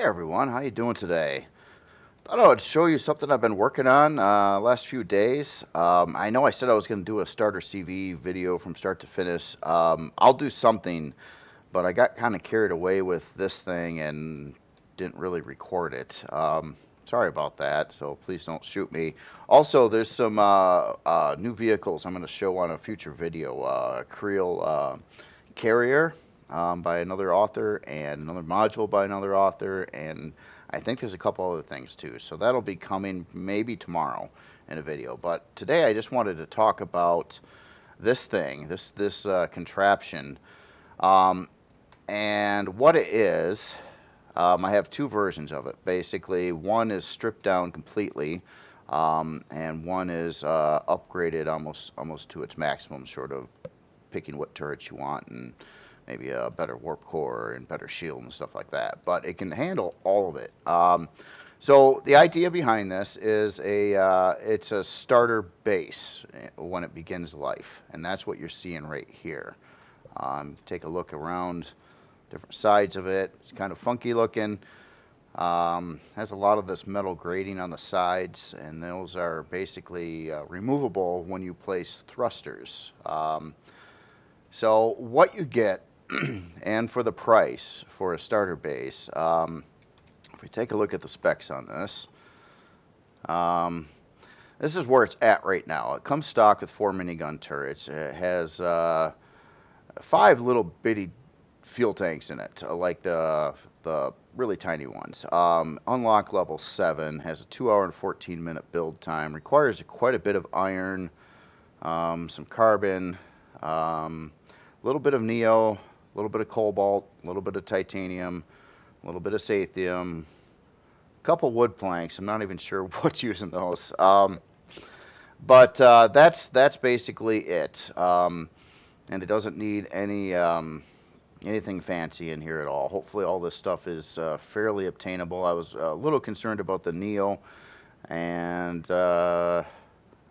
Hey everyone, how you doing today? Thought I would show you something I've been working on last few days. I know I said I was going to do a starter CV video from start to finish. I'll do something, but I got kind of carried away with this thing and didn't really record it. Sorry about that, so please don't shoot me. Also, there's some new vehicles I'm going to show on a future video. Creel Carrier by another author, and another module by another author, and I think there's a couple other things too. So that'll be coming maybe tomorrow in a video. But today I just wanted to talk about this thing, this contraption, um, and what it is. I have two versions of it. Basically, one is stripped down completely, and one is upgraded almost to its maximum, sort of picking what turrets you want and maybe a better warp core and better shield and stuff like that. But it can handle all of it. So the idea behind this is it's a starter base when it begins life, and that's what you're seeing right here. Take a look around different sides of it. It's kind of funky looking. Has a lot of this metal grating on the sides, and those are basically removable when you place thrusters. So what you get, and for the price for a starter base, if we take a look at the specs on this, this is where it's at right now. It comes stock with 4 minigun turrets. It has 5 little bitty fuel tanks in it, like the really tiny ones. Unlock level 7, has a 2-hour and 14-minute build time. Requires quite a bit of iron, some carbon, a little bit of neo, a little bit of cobalt, a little bit of titanium, a little bit of sathium, a couple wood planks. I'm not even sure what's using those. But that's basically it. And it doesn't need anything fancy in here at all. Hopefully all this stuff is fairly obtainable. I was a little concerned about the neo, and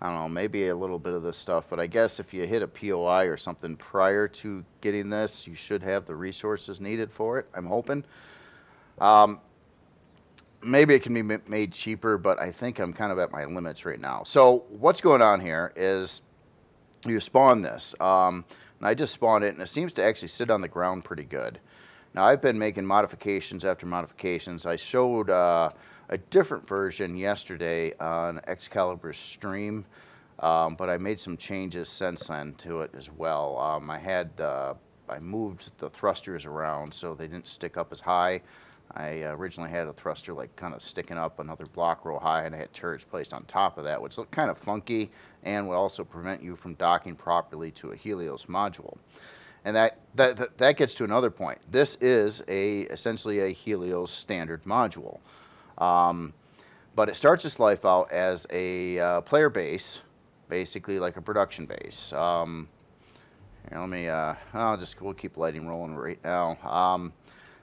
I don't know, maybe a little bit of this stuff, but I guess if you hit a POI or something prior to getting this, you should have the resources needed for it, I'm hoping. Maybe it can be made cheaper, but I think I'm kind of at my limits right now. So what's going on here is you spawn this. And I just spawned it, and it seems to actually sit on the ground pretty good. Now, I've been making modifications after modifications. I showed a different version yesterday on Excalibur's stream, but I made some changes since then to it as well. I moved the thrusters around so they didn't stick up as high. I originally had a thruster like kind of sticking up another block row high, and I had turrets placed on top of that, which looked kind of funky and would also prevent you from docking properly to a Helios module. And that gets to another point. This is essentially a Helios standard module. But it starts its life out as a player base, basically like a production base. Here, we'll keep lighting rolling right now.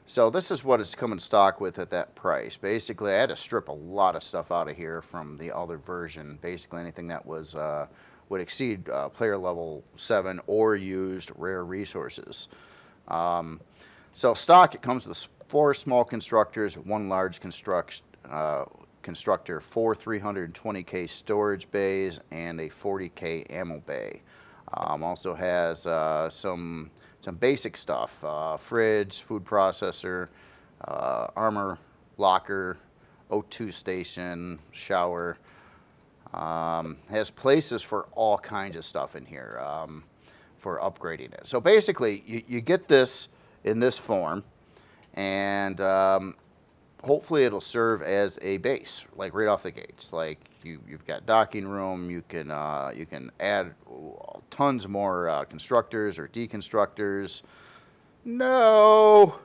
So this is what it's coming stock with at that price. Basically, I had to strip a lot of stuff out of here from the other version. Basically, anything that would exceed player level 7 or used rare resources. So stock, it comes with 4 small constructors, 1 large constructor, 4 320K storage bays, and a 40K ammo bay. Also has some basic stuff, fridge, food processor, armor locker, O2 station, shower. Has places for all kinds of stuff in here for upgrading it. So basically, you get this in this form, and hopefully it'll serve as a base, like right off the gates. Like you've got docking room. You can add tons more constructors or deconstructors. No,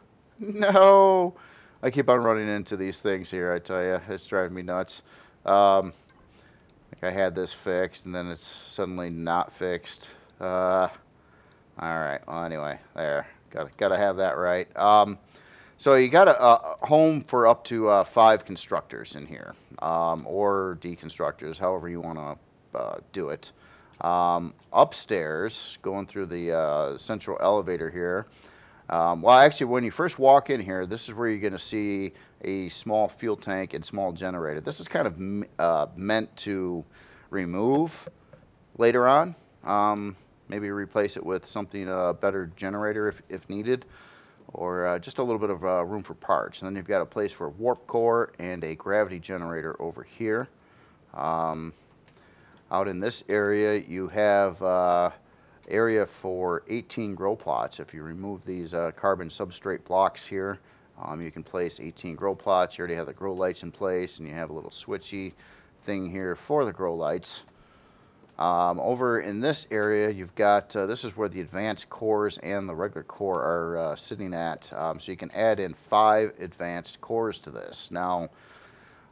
I keep on running into these things here. I tell you, it's driving me nuts. Like I had this fixed, and then it's suddenly not fixed. All right. Well, anyway, there. Gotta have that right. So you got a home for up to 5 constructors in here, or deconstructors, however you want to do it. Upstairs, going through the central elevator here, Well, actually, when you first walk in here, this is where you're going to see a small fuel tank and small generator. This is kind of meant to remove later on. Maybe replace it with something better generator if needed, or just a little bit of room for parts. And then you've got a place for a warp core and a gravity generator over here. Out in this area, you have area for 18 grow plots. If you remove these carbon substrate blocks here, you can place 18 grow plots. You already have the grow lights in place, and you have a little switchy thing here for the grow lights. Over in this area, you've got, this is where the advanced cores and the regular core are sitting at. So you can add in 5 advanced cores to this. Now,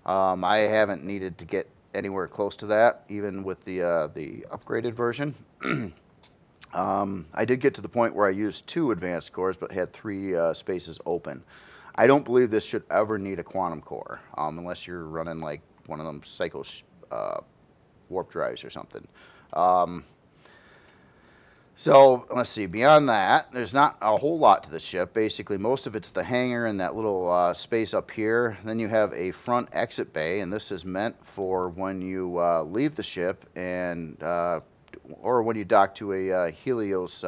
I haven't needed to get anywhere close to that, even with the upgraded version. I did get to the point where I used 2 advanced cores, but had 3 spaces open. I don't believe this should ever need a quantum core, unless you're running like one of them cycle warp drives or something. So let's see, beyond that, there's not a whole lot to the ship. Basically, most of it's the hangar and that little space up here. Then you have a front exit bay, and this is meant for when you leave the ship and or when you dock to a Helios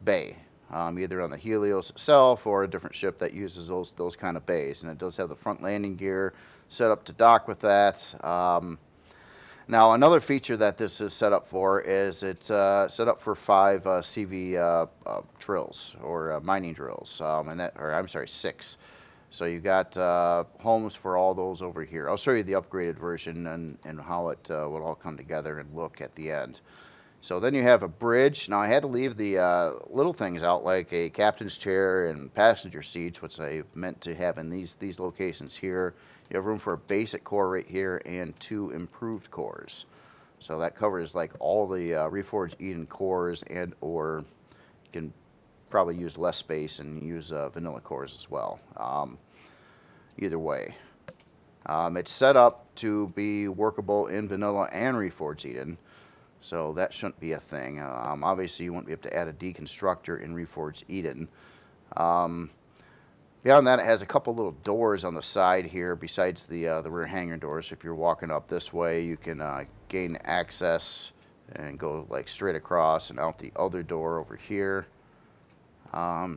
bay, either on the Helios itself or a different ship that uses those kind of bays. And it does have the front landing gear set up to dock with that. Now, another feature that this is set up for is it's set up for 5 CV drills, or mining drills, and that, or I'm sorry, 6. So you got homes for all those over here. I'll show you the upgraded version and how it will all come together and look at the end. So then you have a bridge. Now I had to leave the little things out, like a captain's chair and passenger seats, which I meant to have in these locations here. You have room for a basic core right here and 2 improved cores. So that covers like all the Reforged Eden cores, and or you can probably use less space and use vanilla cores as well. Either way. It's set up to be workable in vanilla and Reforged Eden, so that shouldn't be a thing. Obviously, you won't be able to add a deconstructor in Reforged Eden. Beyond that, it has a couple little doors on the side here besides the rear hangar doors. If you're walking up this way, you can gain access and go like straight across and out the other door over here.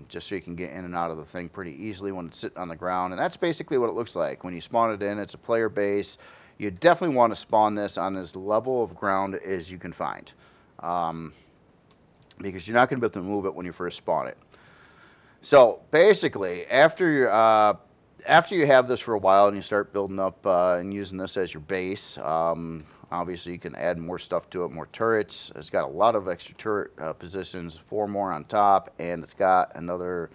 Just so you can get in and out of the thing pretty easily when it's sitting on the ground. And that's basically what it looks like. When you spawn it in, it's a player base. You definitely want to spawn this on as level of ground as you can find. Because you're not going to be able to move it when you first spawn it. So basically, after you have this for a while and you start building up and using this as your base, obviously you can add more stuff to it, more turrets. It's got a lot of extra turret positions, 4 more on top, and it's got another,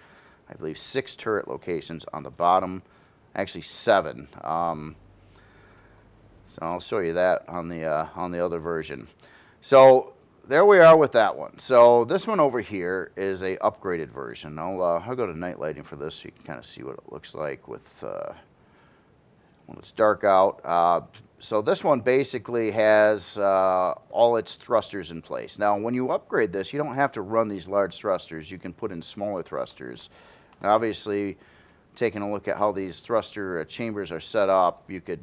I believe, 6 turret locations on the bottom. Actually 7. So I'll show you that on the other version. So there we are with that one. So this one over here is a upgraded version. I'll go to night lighting for this so you can kind of see what it looks like with when it's dark out. So this one basically has all its thrusters in place. Now when you upgrade this, you don't have to run these large thrusters. You can put in smaller thrusters. Now, obviously, taking a look at how these thruster chambers are set up, you could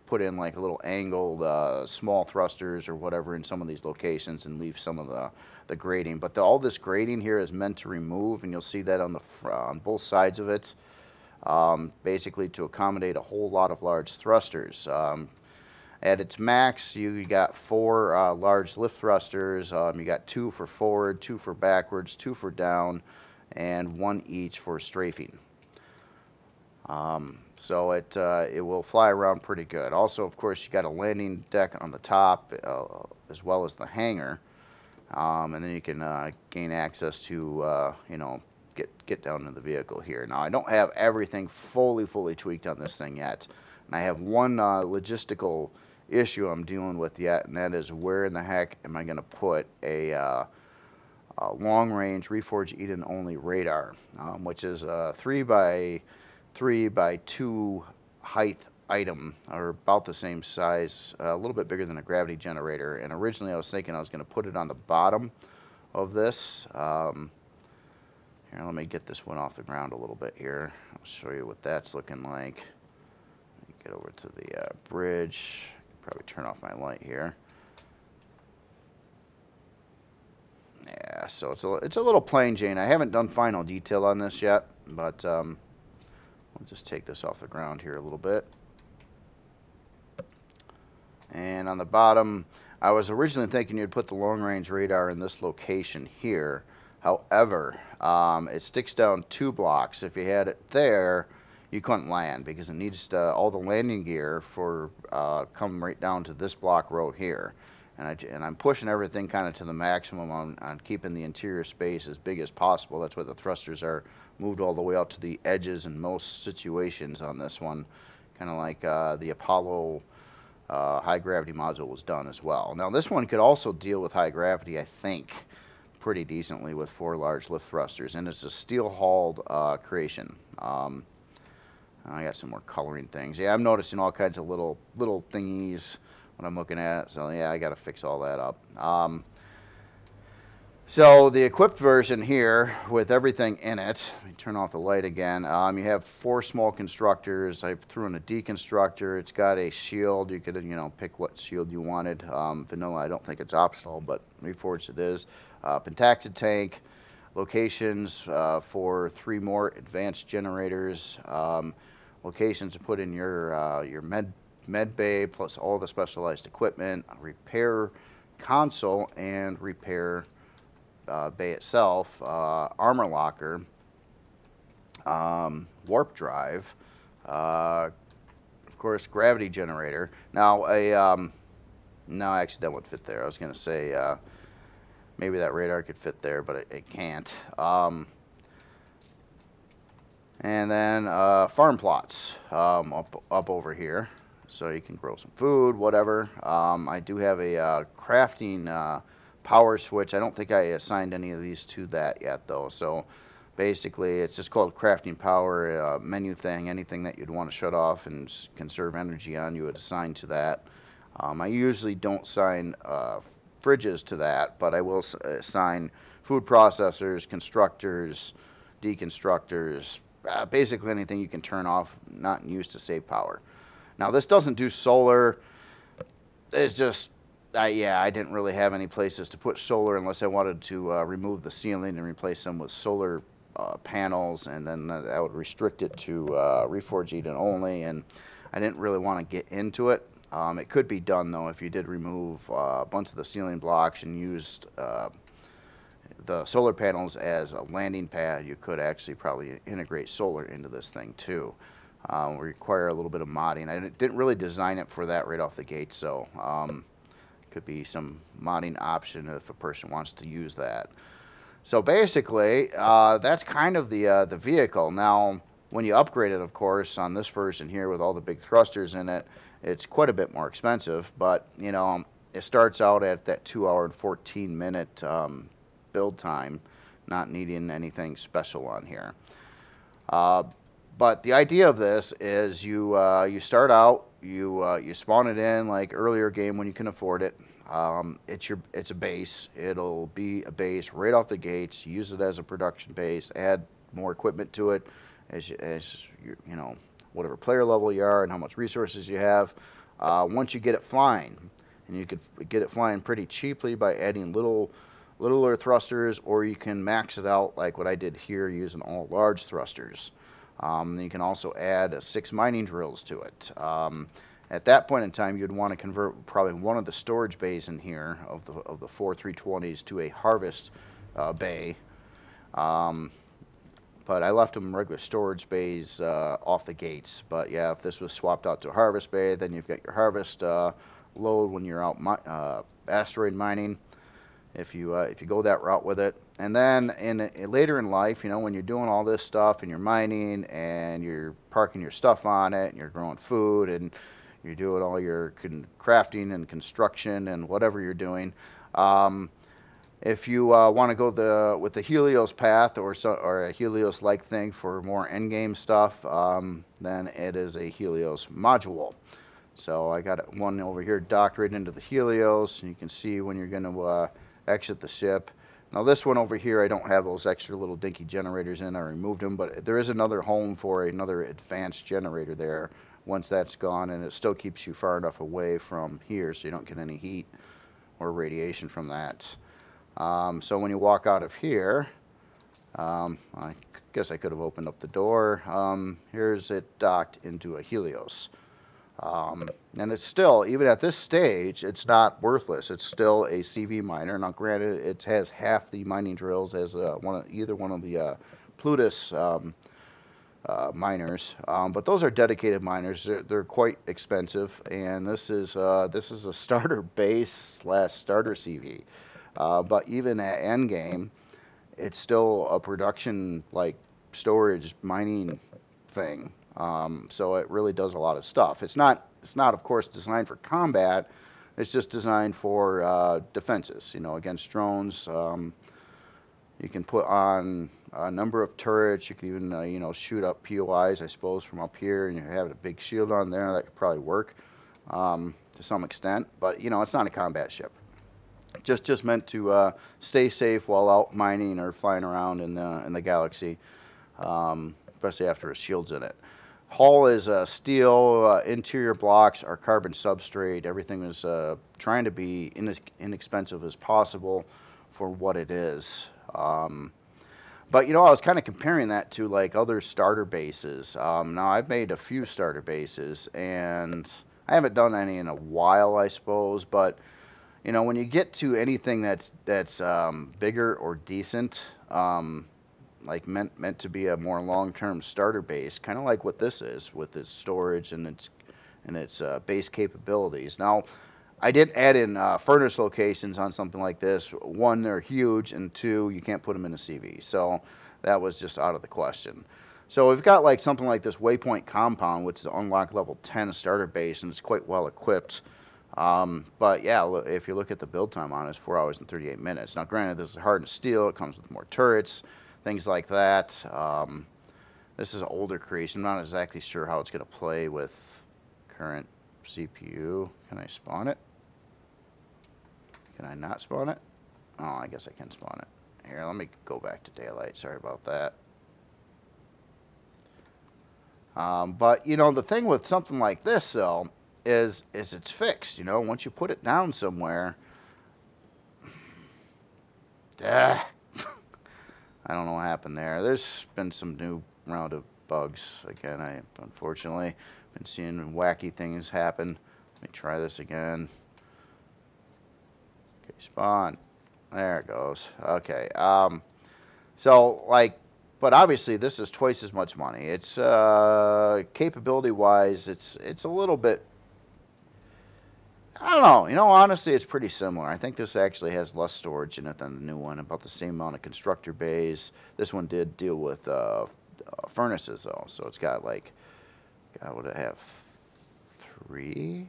put in like a little angled small thrusters or whatever in some of these locations and leave some of the grating. But all this grating here is meant to remove, and you'll see that on on both sides of it, basically to accommodate a whole lot of large thrusters. At its max, you got 4 large lift thrusters. You got 2 for forward, 2 for backwards, 2 for down, and 1 each for strafing. So it will fly around pretty good. Also, of course, you got a landing deck on the top as well as the hangar, and then you can gain access to get down to the vehicle here. Now, I don't have everything fully tweaked on this thing yet, and I have one logistical issue I'm dealing with yet, and that is where in the heck am I going to put a long-range Reforged Eden only radar, which is a 3 by 2 height item, or about the same size, a little bit bigger than a gravity generator. And originally I was thinking I was going to put it on the bottom of this, Here, let me get this one off the ground a little bit here. I'll show you what that's looking like. Get over to the bridge. Probably turn off my light here. Yeah, so it's a little plain Jane. I haven't done final detail on this yet, but we'll just take this off the ground here a little bit. And on the bottom, I was originally thinking you'd put the long-range radar in this location here. However, it sticks down 2 blocks. If you had it there, you couldn't land because it needs all the landing gear for come right down to this block row here. And I'm pushing everything kind of to the maximum on keeping the interior space as big as possible. That's why the thrusters are moved all the way out to the edges in most situations on this one, kind of like the Apollo high gravity module was done as well. Now this one could also deal with high gravity, I think, pretty decently with 4 large lift thrusters, and it's a steel hauled creation. I got some more coloring things. Yeah, I'm noticing all kinds of little thingies when I'm looking at it, so yeah, I got to fix all that up. So the equipped version here with everything in it, let me turn off the light again. You have 4 small constructors. I threw in a deconstructor. It's got a shield. You could, pick what shield you wanted. Vanilla, I don't think it's optional, but Reforged it is. Pentacted tank, locations for 3 more advanced generators, locations to put in your med bay plus all the specialized equipment, repair console and repair bay itself, armor locker, warp drive, of course gravity generator. Now no, actually that wouldn't fit there. I was going to say maybe that radar could fit there, but it can't. And then farm plots up over here, so you can grow some food, whatever. I do have a crafting power switch. I don't think I assigned any of these to that yet, though. So basically, it's just called crafting power, menu thing. Anything that you'd want to shut off and conserve energy on, you would assign to that. I usually don't assign fridges to that, but I will assign food processors, constructors, deconstructors, basically anything you can turn off, not used to save power. Now this doesn't do solar. It's just, yeah, I didn't really have any places to put solar unless I wanted to remove the ceiling and replace them with solar panels, and then that would restrict it to Reforged Eden only, and I didn't really want to get into it. It could be done though if you did remove a bunch of the ceiling blocks and used the solar panels as a landing pad. You could actually probably integrate solar into this thing too. Require a little bit of modding. I didn't really design it for that right off the gate, so could be some modding option if a person wants to use that. So basically, that's kind of the vehicle. Now, when you upgrade it, of course, on this version here with all the big thrusters in it, it's quite a bit more expensive. But it starts out at that 2 hour and 14 minute build time, not needing anything special on here. But the idea of this is you start out, you spawn it in like earlier game when you can afford it. It's a base. It'll be a base right off the gates. Use it as a production base. Add more equipment to it as whatever player level you are and how much resources you have. Once you get it flying, and you could get it flying pretty cheaply by adding littler thrusters, or you can max it out like what I did here using all large thrusters. You can also add 6 mining drills to it. At that point in time, you'd want to convert probably one of the storage bays in here of the 4 320s to a harvest bay. But I left them regular storage bays off the gates. But yeah, if this was swapped out to a harvest bay, then you've got your harvest load when you're out asteroid mining. If you go that route with it, and then later in life, when you're doing all this stuff and you're mining and you're parking your stuff on it and you're growing food and you're doing all your crafting and construction and whatever you're doing, if you want to go with the Helios path or a Helios-like thing for more endgame stuff, then it is a Helios module. So I got one over here docked right into the Helios, and you can see when you're going to exit the ship, Now this one over here, I don't have those extra little dinky generators in. I removed them, but there is another home for another advanced generator there once that's gone, and it still keeps you far enough away from here so you don't get any heat or radiation from that. So when you walk out of here, I guess I could have opened up the door. Here's it docked into a Helios. And it's still, even at this stage, it's not worthless. It's still a CV miner. Now, granted, it has half the mining drills as either one of the Plutus miners, but those are dedicated miners. They're quite expensive, and this is a starter base / starter CV. But even at endgame, it's still a production like storage mining thing. So it really does a lot of stuff. It's not of course designed for combat. It's just designed for defenses, against drones. You can put on a number of turrets. You can even shoot up POIs, I suppose, from up here, and you have a big shield on there. That could probably work to some extent, but it's not a combat ship. Just meant to stay safe while out mining or flying around in the galaxy, especially after a shield's in it. Hull is steel. Interior blocks are carbon substrate. Everything is trying to be inexpensive as possible for what it is. But I was kind of comparing that to like other starter bases. Now I've made a few starter bases, and I haven't done any in a while, I suppose. But when you get to anything that's bigger or decent, like meant to be a more long-term starter base, kind of like what this is with its storage and its base capabilities. Now, I did add in furnace locations on something like this. One, they're huge, and two, you can't put them in a CV. So that was just out of the question. So we've got like something like this Waypoint compound, which is unlock level 10 starter base, and it's quite well equipped. But yeah, if you look at the build time on it, it's 4 hours and 38 minutes. Now, granted, this is hardened steel. It comes with more turrets, things like that. This is an older creation. I'm not exactly sure how it's going to play with current CPU. Can I spawn it? Can I not spawn it? Oh, I guess I can spawn it. Here, let me go back to daylight. Sorry about that. But the thing with something like this, though, is it's fixed. Once you put it down somewhere, I don't know what happened there. There's been some new round of bugs again. I unfortunately been seeing wacky things happen. Let me try this again. Okay, spawn. There it goes. Okay. So like, but obviously this is twice as much money. It's capability wise, it's a little bit. I don't know. Honestly, it's pretty similar. I think this actually has less storage in it than the new one. About the same amount of constructor bays. This one did deal with furnaces though, so it's got like, God, would it have 3?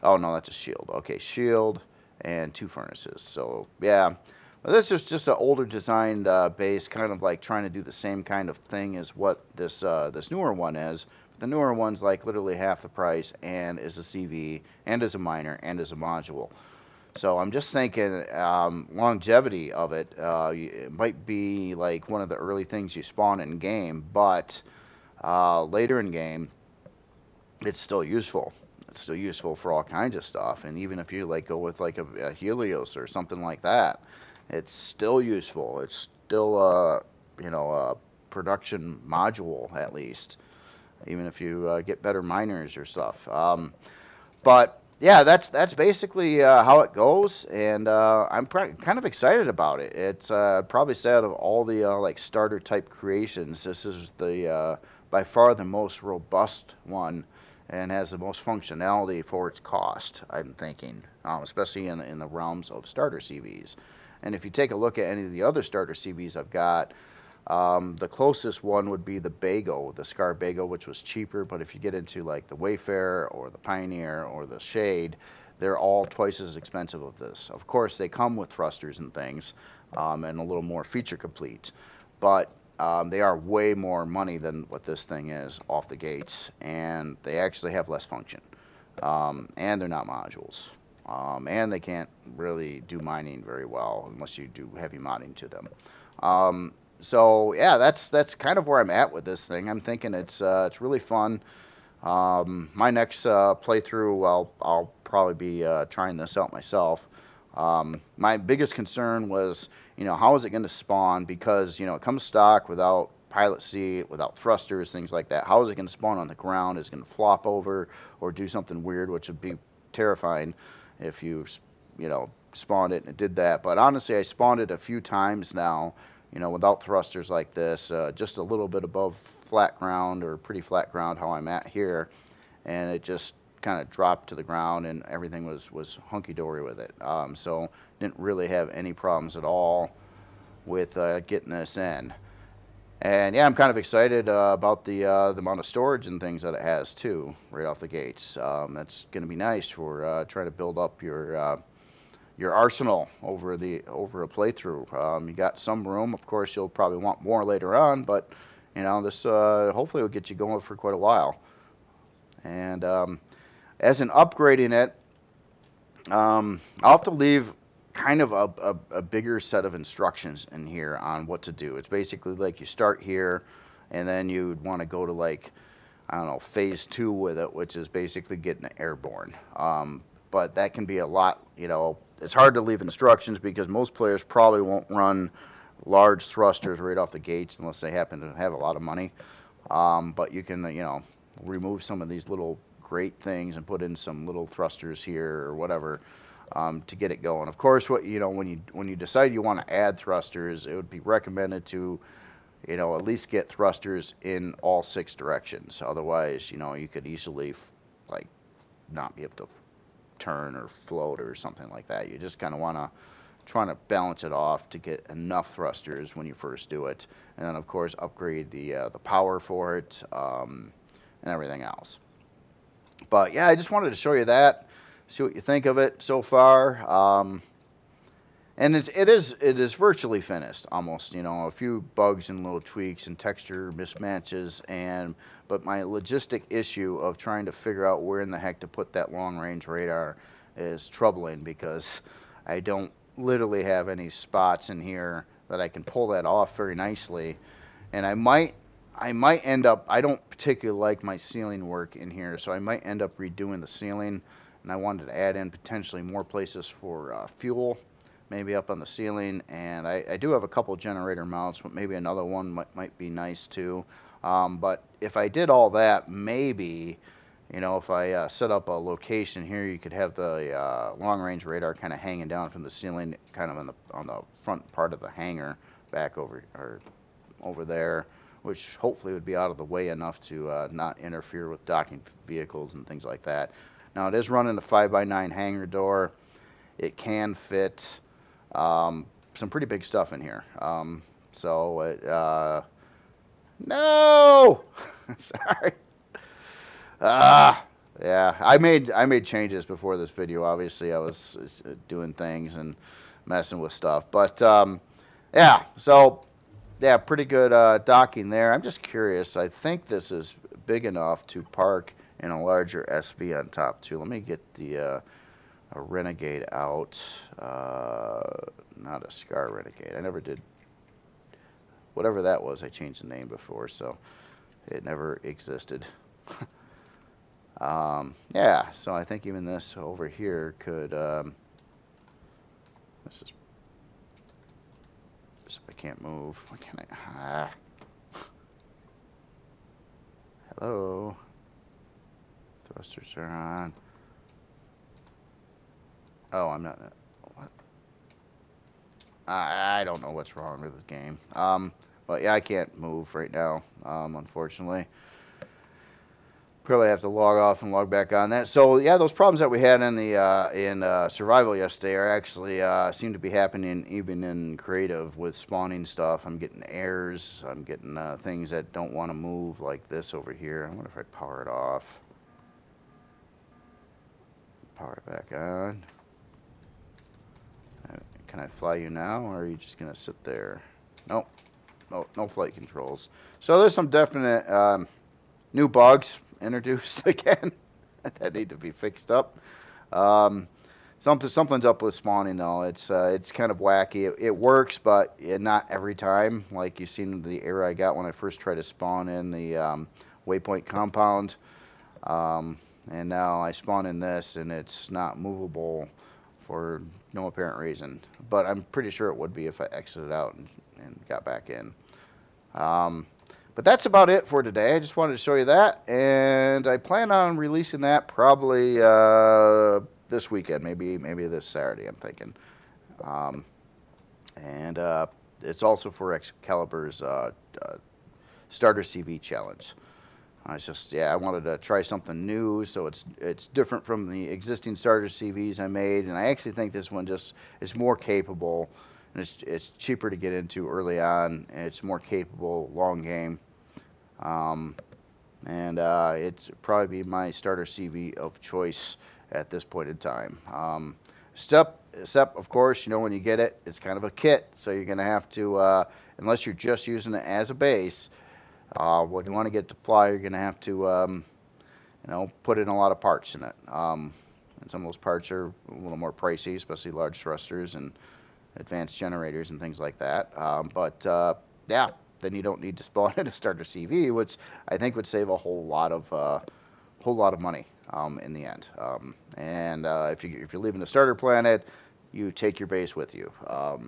Oh no, that's a shield. Okay, shield and 2 furnaces. So yeah, well, this is just an older designed base, kind of like trying to do the same kind of thing as what this newer one is. The newer one's like literally half the price, and is a CV, and is a miner, and is a module. So I'm just thinking longevity of it. It might be like one of the early things you spawn in game, but later in game, it's still useful. It's still useful for all kinds of stuff. And even if you like go with like a Helios or something like that, it's still useful. It's still a production module at least, even if you get better miners or stuff. But yeah, that's basically how it goes, and I'm kind of excited about it. It's probably say out of all the like starter type creations, this is the by far the most robust one, and has the most functionality for its cost, I'm thinking, especially in the realms of starter CVs. And if you take a look at any of the other starter CVs I've got, the closest one would be the Bago, the Scar Bago, which was cheaper. But if you get into like the Wayfarer or the Pioneer or the Shade, they're all twice as expensive of this. Of course, they come with thrusters and things, and a little more feature complete. But they are way more money than what this thing is off the gates, and they actually have less function. And they're not modules. and they can't really do mining very well unless you do heavy modding to them. So yeah, that's kind of where I'm at with this thing. I'm thinking it's really fun. My next playthrough, I'll probably be trying this out myself. My biggest concern was, how is it going to spawn? Because, it comes stock without pilot seat, without thrusters, things like that. How is it going to spawn on the ground? Is it going to flop over or do something weird, which would be terrifying if you spawned it and it did that. But honestly, I spawned it a few times now, without thrusters like this, just a little bit above flat ground or pretty flat ground how I'm at here, and it just kind of dropped to the ground and everything was hunky-dory with it. So didn't really have any problems at all with getting this in. And yeah, I'm kind of excited about the amount of storage and things that it has too, right off the gates. That's going to be nice for trying to build up your arsenal over a playthrough. You got some room. Of course, you'll probably want more later on, but this hopefully will get you going for quite a while. And as in upgrading it, I'll have to leave kind of a bigger set of instructions in here on what to do. It's basically like you start here, and then you'd want to go to like, I don't know, phase 2 with it, which is basically getting it airborne. But that can be a lot, it's hard to leave instructions because most players probably won't run large thrusters right off the gates unless they happen to have a lot of money. But you can, remove some of these little great things and put in some little thrusters here or whatever to get it going. Of course, when you decide you want to add thrusters, it would be recommended to at least get thrusters in all 6 directions. Otherwise, you could easily like not be able to turn or float or something like that. You just kind of want to try to balance it off to get enough thrusters when you first do it, and then of course upgrade the power for it and everything else. But yeah, I just wanted to show you that, see what you think of it so far. And it is virtually finished almost. A few bugs and little tweaks and texture mismatches, but my logistic issue of trying to figure out where in the heck to put that long range radar is troubling because I don't literally have any spots in here that I can pull that off very nicely. And I might end up, I don't particularly like my ceiling work in here, so I might end up redoing the ceiling. And I wanted to add in potentially more places for fuel, maybe up on the ceiling. And I do have a couple generator mounts, but maybe another one might be nice too. But if I did all that, maybe, if I set up a location here, you could have the long-range radar kind of hanging down from the ceiling, kind of on the front part of the hangar, back over there, which hopefully would be out of the way enough to not interfere with docking vehicles and things like that. Now it is running a 5x9 hangar door. It can fit some pretty big stuff in here. No, sorry. Yeah, I made changes before this video. Obviously, I was doing things and messing with stuff, but yeah. So yeah, pretty good docking there. I'm just curious. I think this is big enough to park in a larger SV on top too. Let me get the a Renegade out. Not a Scar Renegade. I never did. Whatever that was, I changed the name before, so it never existed. Yeah, so I think even this over here could, I can't move. Why can't I? Hello? Thrusters are on. Oh, I'm not, what? I don't know what's wrong with this game. But yeah, I can't move right now, unfortunately. Probably have to log off and log back on that. So yeah, those problems that we had in the survival yesterday are actually seem to be happening even in creative with spawning stuff. I'm getting errors. I'm getting things that don't want to move like this over here. I wonder if I power it off. Power it back on. Can I fly you now, or are you just gonna sit there? Nope. No flight controls. So there's some definite new bugs introduced again that need to be fixed up. Something's up with spawning though. It's kind of wacky. It works, but not every time. Like you seen the error I got when I first tried to spawn in the waypoint compound, and now I spawn in this, and it's not movable for no apparent reason. But I'm pretty sure it would be if I exited out and got back in. Um, but that's about it for today. I just wanted to show you that, and I plan on releasing that probably this weekend, maybe this Saturday. I'm thinking, um, and it's also for Excalibur's Starter CV challenge. I wanted to try something new, so it's different from the existing starter CVs I made, and I actually think this one just is more capable, and it's cheaper to get into early on, and it's more capable long game, um, and it's probably be my starter CV of choice at this point in time. Except of course, when you get it, it's kind of a kit, so you're gonna have to, unless you're just using it as a base. When you want to get it to fly, you're going to have to, put in a lot of parts in it. And some of those parts are a little more pricey, especially large thrusters and advanced generators and things like that. Yeah, then you don't need to spawn in a starter CV, which I think would save a whole lot of money in the end. If you're leaving the starter planet, you take your base with you,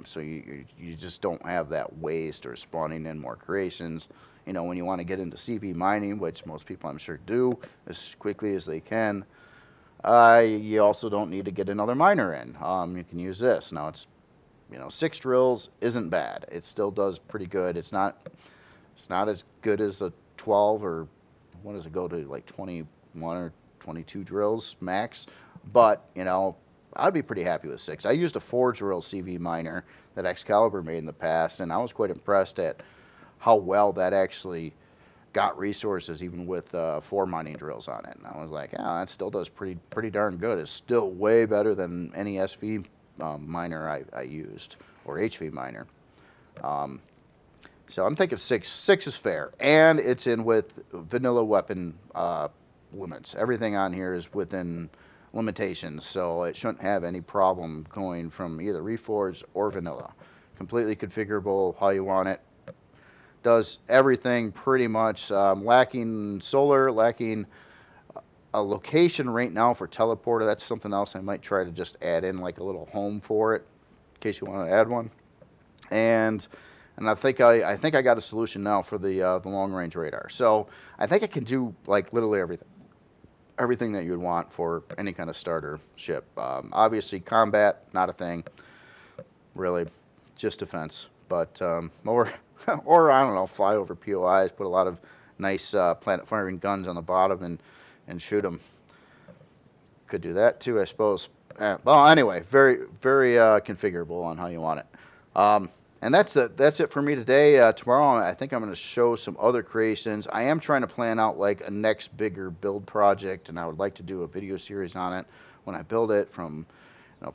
so you just don't have that waste or spawning in more creations. When you want to get into CV mining, which most people I'm sure do as quickly as they can, you also don't need to get another miner in. You can use this. Now it's 6 drills isn't bad. It still does pretty good. It's not as good as a 12, or what does it go to, like 21 or 22 drills max, but I'd be pretty happy with 6. I used a 4 drill CV miner that Excalibur made in the past, and I was quite impressed at how well that actually got resources, even with 4 mining drills on it. And I was like, that still does pretty darn good. It's still way better than any SV miner I used, or HV miner. So I'm thinking 6. 6 is fair, and it's in with vanilla weapon limits. Everything on here is within limitations, so it shouldn't have any problem going from either Reforged or vanilla. Completely configurable how you want it. Does everything pretty much. Lacking solar, lacking a location right now for teleporter. That's something else I might try to just add in, like a little home for it, in case you want to add one. And I think I got a solution now for the long range radar. So I think I can do like literally everything that you would want for any kind of starter ship. Obviously combat, not a thing, really, just defense. But or I don't know, fly over POIs, put a lot of nice planet firing guns on the bottom and shoot them. Could do that too, I suppose. Well, anyway, very configurable on how you want it. And that's it for me today. Tomorrow, I think I'm going to show some other creations. I am trying to plan out like a next bigger build project, and I would like to do a video series on it when I build it, from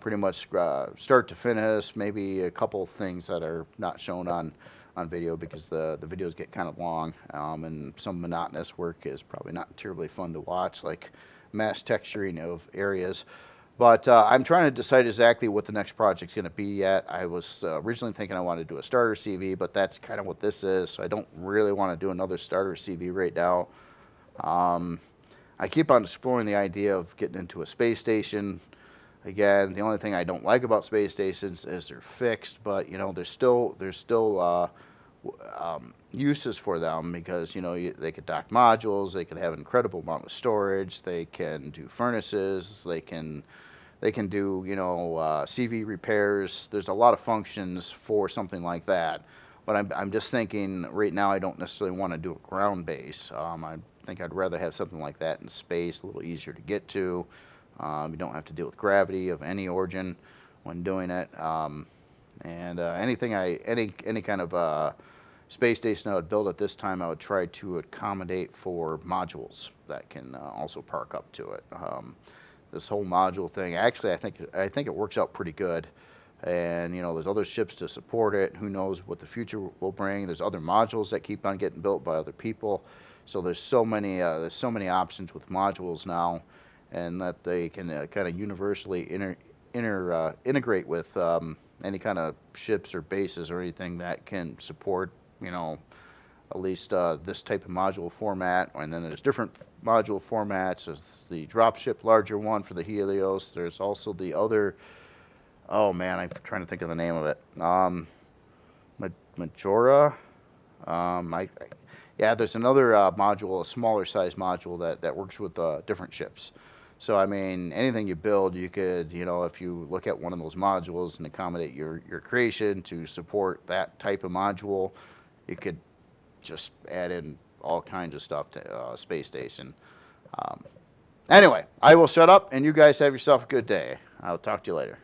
pretty much start to finish. Maybe a couple things that are not shown on video, because the videos get kind of long, and some monotonous work is probably not terribly fun to watch, like mass texturing of areas. But I'm trying to decide exactly what the next project's going to be yet. I was originally thinking I wanted to do a starter CV, but that's kind of what this is, so I don't really want to do another starter CV right now. I keep on exploring the idea of getting into a space station. Again, the only thing I don't like about space stations is they're fixed, but there's still uses for them, because they could dock modules, they could have an incredible amount of storage, they can do furnaces, they can do CV repairs. There's a lot of functions for something like that. But I'm just thinking right now I don't necessarily want to do a ground base. I think I'd rather have something like that in space, a little easier to get to. You don't have to deal with gravity of any origin when doing it. Any kind of space station I would build at this time, I would try to accommodate for modules that can also park up to it. This whole module thing, actually, I think it works out pretty good. And there's other ships to support it. Who knows what the future will bring? There's other modules that keep on getting built by other people. So there's so many options with modules now, and that they can kind of universally integrate with any kind of ships or bases or anything that can support, you know, at least this type of module format. And then there's different module formats. There's the dropship larger one for the Helios. There's also the other, oh man, I'm trying to think of the name of it. Majora. Yeah, there's another module, a smaller size module that works with different ships. So I mean, anything you build, you could, you know, if you look at one of those modules and accommodate your creation to support that type of module, you could just add in all kinds of stuff to Space Station. Anyway, I will shut up, and you guys have yourself a good day. I'll talk to you later.